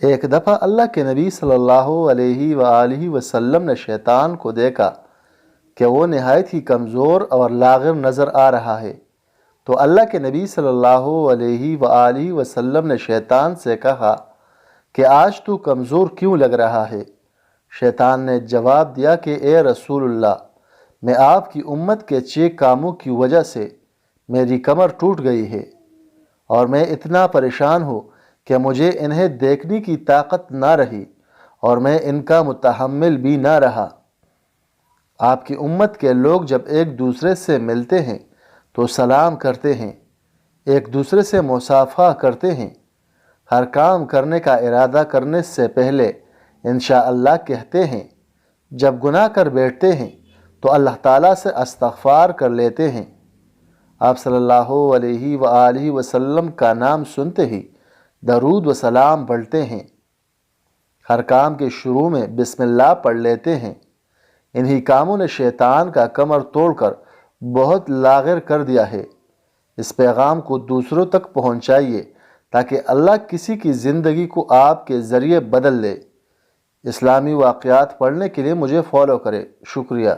ایک دفعہ اللہ کے نبی صلی اللہ علیہ وآلہ وسلم نے شیطان کو دیکھا کہ وہ نہایت ہی کمزور اور لاغر نظر آ رہا ہے، تو اللہ کے نبی صلی اللہ علیہ وآلہ وسلم نے شیطان سے کہا کہ آج تو کمزور کیوں لگ رہا ہے؟ شیطان نے جواب دیا کہ اے رسول اللہ، میں آپ کی امت کے 6 کاموں کی وجہ سے میری کمر ٹوٹ گئی ہے اور میں اتنا پریشان ہوں کہ مجھے انہیں دیکھنے کی طاقت نہ رہی اور میں ان کا متحمل بھی نہ رہا۔ آپ کی امت کے لوگ جب ایک دوسرے سے ملتے ہیں تو سلام کرتے ہیں، ایک دوسرے سے مصافحہ کرتے ہیں، ہر کام کرنے کا ارادہ کرنے سے پہلے انشاءاللہ کہتے ہیں، جب گناہ کر بیٹھتے ہیں تو اللہ تعالیٰ سے استغفار کر لیتے ہیں۔ آپ صلی اللہ علیہ وآلہ وسلم کا نام سنتے ہی درود و سلام پڑھتے ہیں، ہر کام کے شروع میں بسم اللہ پڑھ لیتے ہیں۔ انہی کاموں نے شیطان کا کمر توڑ کر بہت لاغر کر دیا ہے۔ اس پیغام کو دوسروں تک پہنچائیے تاکہ اللہ کسی کی زندگی کو آپ کے ذریعے بدل دے۔ اسلامی واقعات پڑھنے کے لیے مجھے فالو کرے۔ شکریہ۔